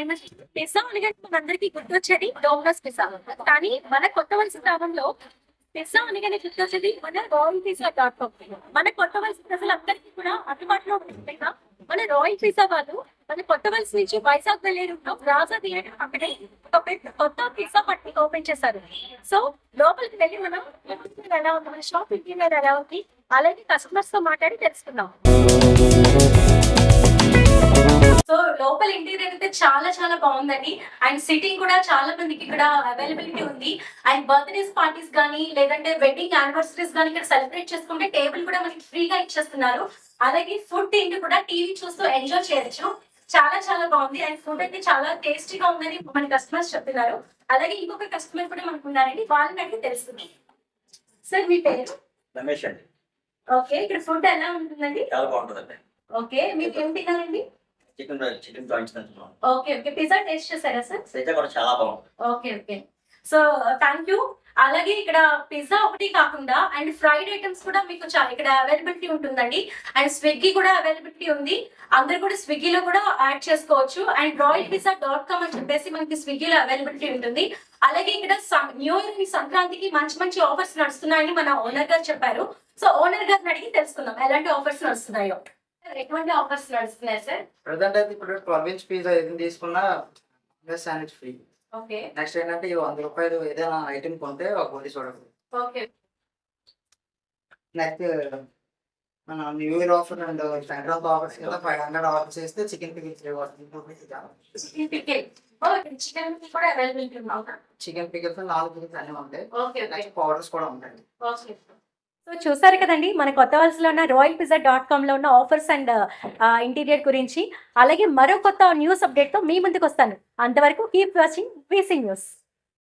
ఫైమస్. Pizza అనగానే మనందరికీ గుర్తొచ్చేది డోమినోస్ పిజ్జా. కానీ మన కొత్త వలస గ్రామంలో పిజ్జా అనగానే గుర్తొచ్చేది మన రాయల్ పిజ్జా డాట్ కామ్. మన కొత్త వలస ప్రజలందరికీ కూడా అందుబాటులో ఉంటుంది. మన రాయల్ పిజ్జా వాళ్ళు మన కొత్త వలస నుంచి వైజాగ్ వెళ్ళే రూట్ లో రాజా థియేటర్ పక్కనే ఒక పెద్ద కొత్త పిజ్జా పట్టి ఓపెన్ చేశారు. సో లోపలికి వెళ్ళి మనం ఎలా ఉంది, మన షాప్ ఇంటీరియర్ ఎలా ఉంది, అలాగే కస్టమర్స్ తో మాట్లాడి తెలుసుకుందాం. సో లోపల ఇంటీరియర్ అయితే చాలా చాలా బాగుందండి. అండ్ సిట్టింగ్ కూడా చాలా మందికి ఇక్కడ అవైలబిలిటీ ఉంది. అండ్ బర్త్డేస్ పార్టీస్ కానీ లేదంటే వెడ్డింగ్ యానివర్సరీస్ కానీ ఇక్కడ సెలబ్రేట్ చేసుకుంటే టేబుల్ కూడా మనకి ఫ్రీగా ఇచ్చేస్తున్నారు. అలాగే ఫుడ్ తిండి కూడా టీవీ చూస్తూ ఎంజాయ్ చేయొచ్చు. చాలా చాలా బాగుంది. అండ్ ఫుడ్ అయితే చాలా టేస్టీగా ఉందని మన కస్టమర్స్ చెప్తున్నారు. అలాగే ఇంకొక కస్టమర్ కూడా మనకు ఉన్నారండి, వాళ్ళని అడిగి తెలుస్తుంది. సార్ మీ పేరు? రమేష్ అండి. ఓకే, ఇక్కడ ఫుడ్ ఎలా ఉంటుందండి? చాలా బాగుంటుందండి. ఓకే, మీకు ఏం తినాలండి? చికెన్ జాయింట్స్ తింటున్నాం. ఓకే ఓకే, పిజ్జా టేస్ట్ చేశారా సార్? పిజ్జా కూడా చాలా బాగుంది. Okay okay, so thank you. అలాగే ఇక్కడ పిజ్జా ఒకటి కాకుండా అండ్ ఫ్రైడ్ ఐటమ్స్ కూడా మీకు ఇక్కడ అవైలబిలిటీ ఉంటుందండి. అండ్ స్విగ్గీ కూడా అవైలబిలిటీ ఉంది. అందరు కూడా స్విగ్గీలో కూడా యాడ్ చేసుకోవచ్చు. అండ్ royalpizza.com అని చెప్పేసి మనకి స్విగ్గీలో అవైలబిలిటీ ఉంటుంది. అలాగే ఇక్కడ న్యూ ఇయర్ సంక్రాంతికి మంచి మంచి ఆఫర్స్ నడుస్తున్నాయని మన ఓనర్ గారు చెప్పారు. సో ఓనర్ గారిని అడిగి తెలుసుకుందాం ఎలాంటి ఆఫర్స్ నడుస్తున్నాయో. ఎటువంటి ఆఫర్స్ నడుస్తున్నాయి సార్? ప్రజెంట్ అయితే ఇప్పుడు 12 ఇంచ్ పిజ్జా ఏది తీసుకున్నా శాండ్విచ్ ఫ్రీ. ఓకే, నెక్స్ట్ ఏంటంటే 100 రూపాయలు ఏదైనా ఐటమ్ కొంటే ఒక గోలీ సోడా ఫ్రీ. ఓకే, నెక్స్ట్ మన new year offer and Sankranti offers కింద 500 ఆఫర్ చేస్తే చికెన్ పికిల్ ఫ్రీ వస్తుంది. చికెన్ కూడా అవైలబిలిటీ ఉందా? చికెన్ పికిల్స్ 4 పికిల్స్ అన్నీ ఉంటాయి. ఓకే, నెక్స్ట్ పౌడర్స్ కూడా ఉంటాయి. ఓకే. సో చూసారు కదండి మన కొత్త వలసలో ఉన్న royalpizza.com లో ఉన్న ఆఫర్స్ అండ్ ఇంటీరియర్ గురించి. అలాగే మరో కొత్త న్యూస్ అప్డేట్తో మీ ముందుకు వస్తాను. అంతవరకు కీప్ వాచింగ్ VC న్యూస్.